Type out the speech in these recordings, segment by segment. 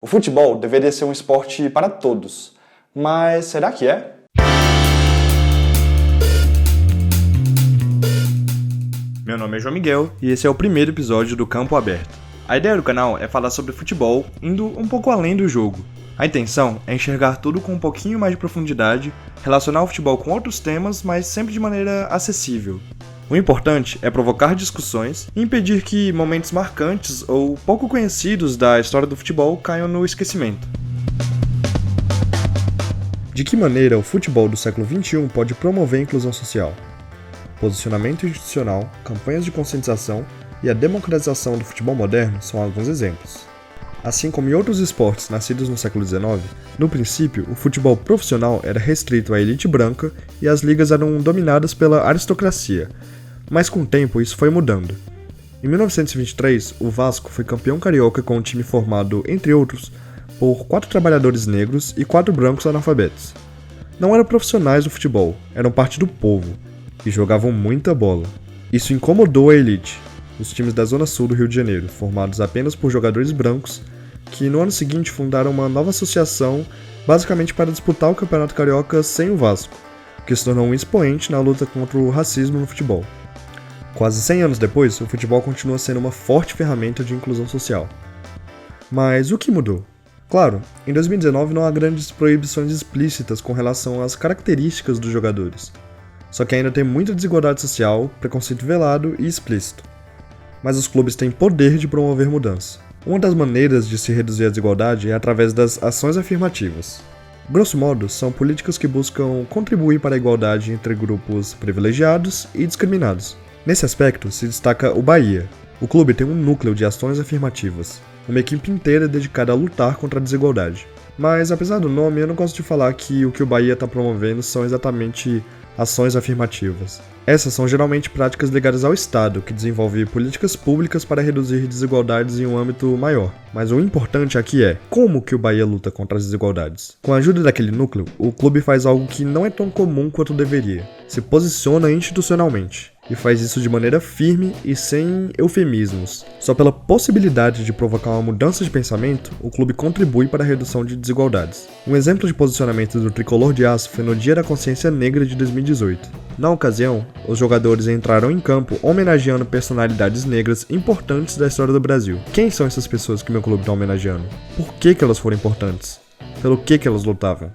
O futebol deveria ser um esporte para todos, mas será que é? Meu nome é João Miguel e esse é o primeiro episódio do Campo Aberto. A ideia do canal é falar sobre futebol, indo um pouco além do jogo. A intenção é enxergar tudo com um pouquinho mais de profundidade, relacionar o futebol com outros temas, mas sempre de maneira acessível. O importante é provocar discussões e impedir que momentos marcantes ou pouco conhecidos da história do futebol caiam no esquecimento. De que maneira o futebol do século XXI pode promover a inclusão social? Posicionamento institucional, campanhas de conscientização e a democratização do futebol moderno são alguns exemplos. Assim como em outros esportes nascidos no século XIX, no princípio o futebol profissional era restrito à elite branca e as ligas eram dominadas pela aristocracia, mas com o tempo isso foi mudando. Em 1923, o Vasco foi campeão carioca com um time formado, entre outros, por 4 trabalhadores negros e 4 brancos analfabetos. Não eram profissionais do futebol, eram parte do povo, e jogavam muita bola. Isso incomodou a elite, os times da Zona Sul do Rio de Janeiro, formados apenas por jogadores brancos, que no ano seguinte fundaram uma nova associação basicamente para disputar o Campeonato Carioca sem o Vasco, que se tornou um expoente na luta contra o racismo no futebol. Quase 100 anos depois, o futebol continua sendo uma forte ferramenta de inclusão social. Mas o que mudou? Claro, em 2019 não há grandes proibições explícitas com relação às características dos jogadores. Só que ainda tem muita desigualdade social, preconceito velado e explícito. Mas os clubes têm poder de promover mudança. Uma das maneiras de se reduzir a desigualdade é através das ações afirmativas. Grosso modo, são políticas que buscam contribuir para a igualdade entre grupos privilegiados e discriminados. Nesse aspecto, se destaca o Bahia. O clube tem um núcleo de ações afirmativas, uma equipe inteira dedicada a lutar contra a desigualdade. Mas, apesar do nome, eu não gosto de falar que o Bahia está promovendo são exatamente ações afirmativas. Essas são geralmente práticas ligadas ao Estado, que desenvolve políticas públicas para reduzir desigualdades em um âmbito maior. Mas o importante aqui é como que o Bahia luta contra as desigualdades. Com a ajuda daquele núcleo, o clube faz algo que não é tão comum quanto deveria. Se posiciona institucionalmente. E faz isso de maneira firme e sem eufemismos. Só pela possibilidade de provocar uma mudança de pensamento, o clube contribui para a redução de desigualdades. Um exemplo de posicionamento do Tricolor de Aço foi no Dia da Consciência Negra de 2018. Na ocasião, os jogadores entraram em campo homenageando personalidades negras importantes da história do Brasil. Quem são essas pessoas que meu clube está homenageando? Por que elas foram importantes? Pelo que elas lutavam?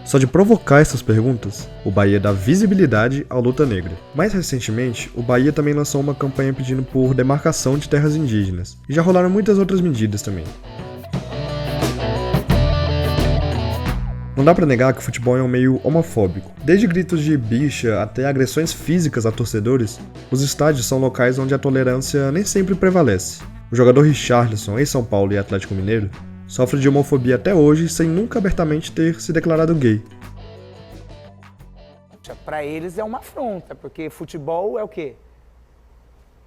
Só de provocar essas perguntas, o Bahia dá visibilidade à luta negra. Mais recentemente, o Bahia também lançou uma campanha pedindo por demarcação de terras indígenas. E já rolaram muitas outras medidas também. Não dá pra negar que o futebol é um meio homofóbico. Desde gritos de bicha até agressões físicas a torcedores, os estádios são locais onde a tolerância nem sempre prevalece. O jogador Richarlison, ex-São Paulo e Atlético Mineiro, sofre de homofobia até hoje, sem nunca abertamente ter se declarado gay. Para eles é uma afronta, porque futebol é o quê?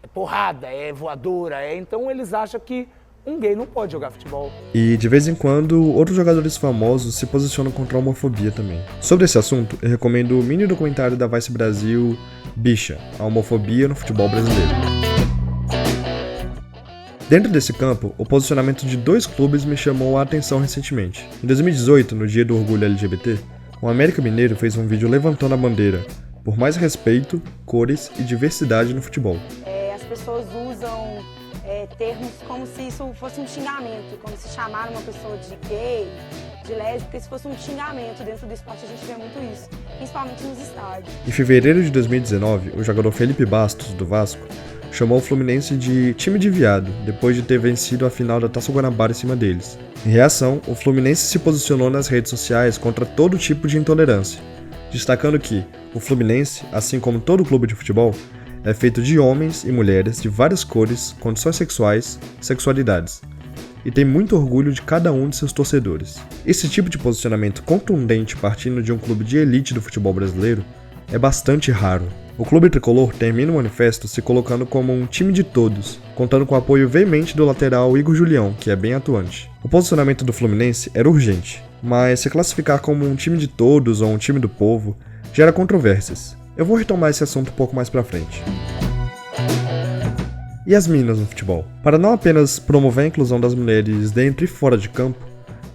É porrada, é voadora, então eles acham que um gay não pode jogar futebol. E de vez em quando, outros jogadores famosos se posicionam contra a homofobia também. Sobre esse assunto, eu recomendo o mini documentário da Vice Brasil, Bicha, a homofobia no futebol brasileiro. Dentro desse campo, o posicionamento de 2 clubes me chamou a atenção recentemente. Em 2018, no Dia do Orgulho LGBT, o América Mineiro fez um vídeo levantando a bandeira por mais respeito, cores e diversidade no futebol. As pessoas usam termos como se isso fosse um xingamento, como se chamar uma pessoa de gay, de lésbica, se fosse um xingamento. Dentro do esporte a gente vê muito isso, principalmente nos estádios. Em fevereiro de 2019, o jogador Felipe Bastos, do Vasco, chamou o Fluminense de time de viado, depois de ter vencido a final da Taça Guanabara em cima deles. Em reação, o Fluminense se posicionou nas redes sociais contra todo tipo de intolerância, destacando que o Fluminense, assim como todo clube de futebol, é feito de homens e mulheres de várias cores, condições sexuais, sexualidades, e tem muito orgulho de cada um de seus torcedores. Esse tipo de posicionamento contundente partindo de um clube de elite do futebol brasileiro é bastante raro. O clube tricolor termina o manifesto se colocando como um time de todos, contando com o apoio veemente do lateral Igor Julião, que é bem atuante. O posicionamento do Fluminense era urgente, mas se classificar como um time de todos ou um time do povo gera controvérsias. Eu vou retomar esse assunto um pouco mais pra frente. E as minas no futebol? Para não apenas promover a inclusão das mulheres dentro e fora de campo,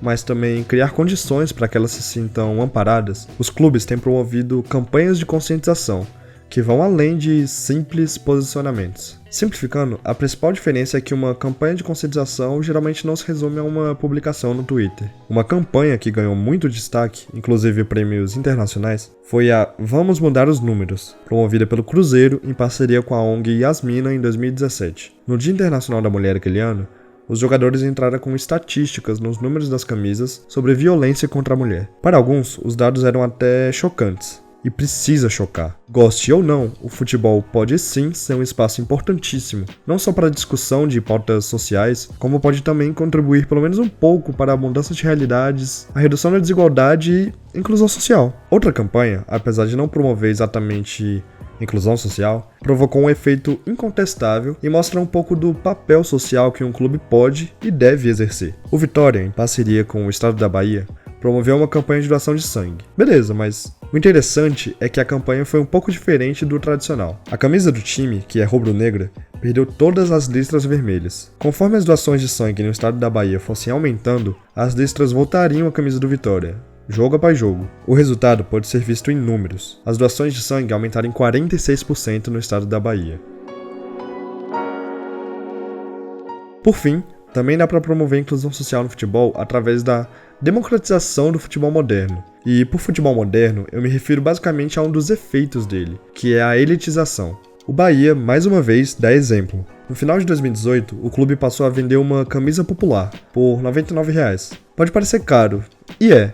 mas também criar condições para que elas se sintam amparadas, os clubes têm promovido campanhas de conscientização que vão além de simples posicionamentos. Simplificando, a principal diferença é que uma campanha de conscientização geralmente não se resume a uma publicação no Twitter. Uma campanha que ganhou muito destaque, inclusive prêmios internacionais, foi a Vamos Mudar os Números, promovida pelo Cruzeiro em parceria com a ONG Yasmina em 2017. No Dia Internacional da Mulher aquele ano, os jogadores entraram com estatísticas nos números das camisas sobre violência contra a mulher. Para alguns, os dados eram até chocantes. E precisa chocar. Goste ou não, o futebol pode sim ser um espaço importantíssimo, não só para a discussão de pautas sociais, como pode também contribuir pelo menos um pouco para a mudança de realidades, a redução da desigualdade e inclusão social. Outra campanha, apesar de não promover exatamente inclusão social, provocou um efeito incontestável e mostra um pouco do papel social que um clube pode e deve exercer. O Vitória, em parceria com o Estado da Bahia, promoveu uma campanha de doação de sangue. Beleza, mas o interessante é que a campanha foi um pouco diferente do tradicional. A camisa do time, que é rubro-negra, perdeu todas as listras vermelhas. Conforme as doações de sangue no estado da Bahia fossem aumentando, as listras voltariam à camisa do Vitória, jogo após jogo. O resultado pode ser visto em números. As doações de sangue aumentaram em 46% no estado da Bahia. Por fim, também dá para promover a inclusão social no futebol através da democratização do futebol moderno. E por futebol moderno, eu me refiro basicamente a um dos efeitos dele, que é a elitização. O Bahia, mais uma vez, dá exemplo. No final de 2018, o clube passou a vender uma camisa popular por R$ 99. Pode parecer caro, e é,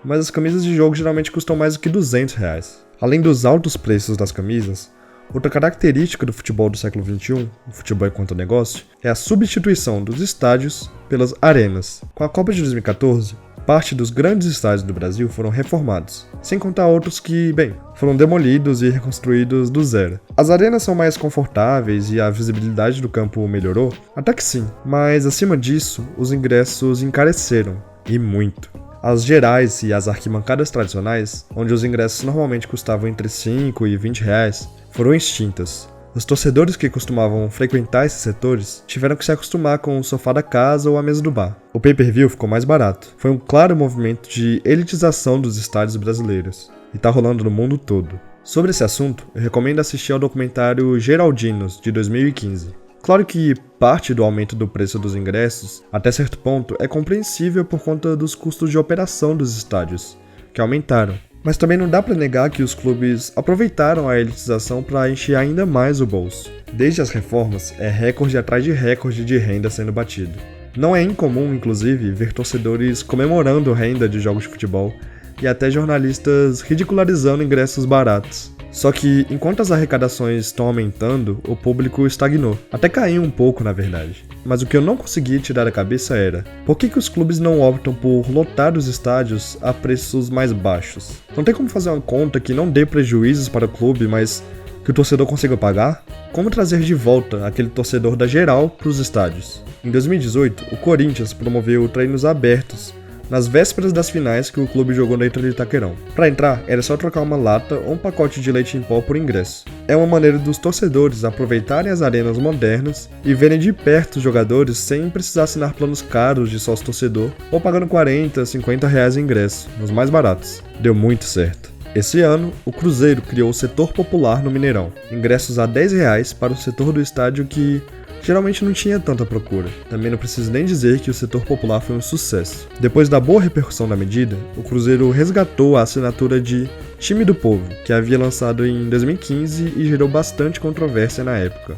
mas as camisas de jogo geralmente custam mais do que R$ 200. Além dos altos preços das camisas, outra característica do futebol do século XXI, o futebol enquanto negócio, é a substituição dos estádios pelas arenas. Com a Copa de 2014, parte dos grandes estádios do Brasil foram reformados, sem contar outros que, foram demolidos e reconstruídos do zero. As arenas são mais confortáveis e a visibilidade do campo melhorou? Até que sim, mas acima disso, os ingressos encareceram, e muito. As gerais e as arquibancadas tradicionais, onde os ingressos normalmente custavam entre 5 e 20 reais, foram extintas. Os torcedores que costumavam frequentar esses setores tiveram que se acostumar com o sofá da casa ou a mesa do bar. O pay-per-view ficou mais barato. Foi um claro movimento de elitização dos estádios brasileiros, e tá rolando no mundo todo. Sobre esse assunto, eu recomendo assistir ao documentário Geraldinos, de 2015. Claro que parte do aumento do preço dos ingressos, até certo ponto, é compreensível por conta dos custos de operação dos estádios, que aumentaram. Mas também não dá para negar que os clubes aproveitaram a elitização para encher ainda mais o bolso. Desde as reformas, é recorde atrás de recorde de renda sendo batido. Não é incomum, inclusive, ver torcedores comemorando renda de jogos de futebol e até jornalistas ridicularizando ingressos baratos. Só que, enquanto as arrecadações estão aumentando, o público estagnou. Até caiu um pouco, na verdade. Mas o que eu não conseguia tirar da cabeça era: por que os clubes não optam por lotar os estádios a preços mais baixos? Não tem como fazer uma conta que não dê prejuízos para o clube, mas que o torcedor consiga pagar? Como trazer de volta aquele torcedor da geral para os estádios? Em 2018, o Corinthians promoveu treinos abertos nas vésperas das finais que o clube jogou dentro de Itaquerão. Para entrar, era só trocar uma lata ou um pacote de leite em pó por ingresso. É uma maneira dos torcedores aproveitarem as arenas modernas e verem de perto os jogadores sem precisar assinar planos caros de sócio-torcedor ou pagando 40, 50 reais em ingresso, nos mais baratos. Deu muito certo. Esse ano, o Cruzeiro criou o setor popular no Mineirão. Ingressos a R$10 para o setor do estádio que geralmente não tinha tanta procura. Também não preciso nem dizer que o setor popular foi um sucesso. Depois da boa repercussão da medida, o Cruzeiro resgatou a assinatura de Time do Povo, que havia lançado em 2015 e gerou bastante controvérsia na época.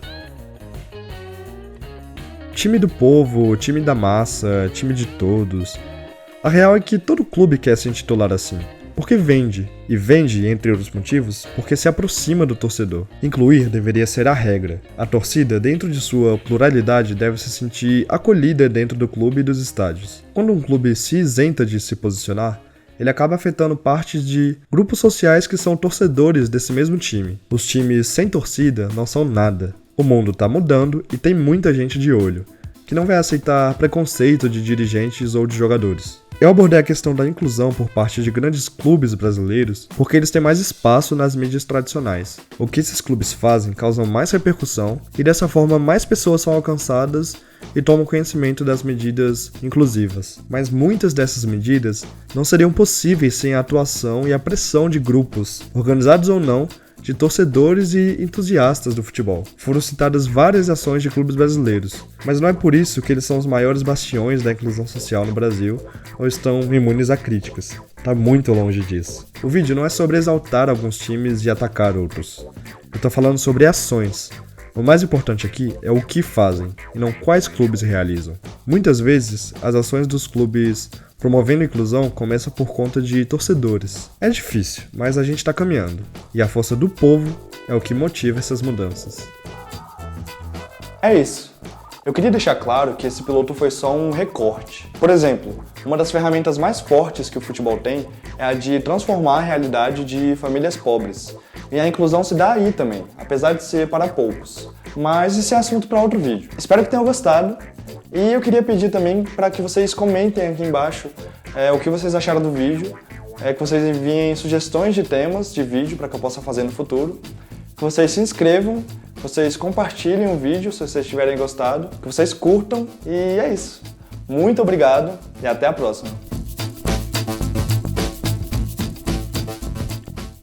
Time do povo, time da massa, time de todos. A real é que todo clube quer se intitular assim. Porque vende. E vende, entre outros motivos, porque se aproxima do torcedor. Incluir deveria ser a regra. A torcida, dentro de sua pluralidade, deve se sentir acolhida dentro do clube e dos estádios. Quando um clube se isenta de se posicionar, ele acaba afetando partes de grupos sociais que são torcedores desse mesmo time. Os times sem torcida não são nada. O mundo tá mudando e tem muita gente de olho, que não vai aceitar preconceito de dirigentes ou de jogadores. Eu abordei a questão da inclusão por parte de grandes clubes brasileiros porque eles têm mais espaço nas mídias tradicionais. O que esses clubes fazem causa mais repercussão e dessa forma mais pessoas são alcançadas e tomam conhecimento das medidas inclusivas. Mas muitas dessas medidas não seriam possíveis sem a atuação e a pressão de grupos, organizados ou não, de torcedores e entusiastas do futebol. Foram citadas várias ações de clubes brasileiros, mas não é por isso que eles são os maiores bastiões da inclusão social no Brasil ou estão imunes a críticas. Tá muito longe disso. O vídeo não é sobre exaltar alguns times e atacar outros. Eu tô falando sobre ações. O mais importante aqui é o que fazem, e não quais clubes realizam. Muitas vezes, as ações dos clubes promovendo a inclusão começam por conta de torcedores. É difícil, mas a gente está caminhando. E a força do povo é o que motiva essas mudanças. É isso. Eu queria deixar claro que esse piloto foi só um recorte. Por exemplo, uma das ferramentas mais fortes que o futebol tem é a de transformar a realidade de famílias pobres. E a inclusão se dá aí também, apesar de ser para poucos. Mas isso é assunto para outro vídeo. Espero que tenham gostado. E eu queria pedir também para que vocês comentem aqui embaixo o que vocês acharam do vídeo, que vocês enviem sugestões de temas de vídeo para que eu possa fazer no futuro, que vocês se inscrevam, que vocês compartilhem o vídeo se vocês tiverem gostado, que vocês curtam e é isso. Muito obrigado e até a próxima.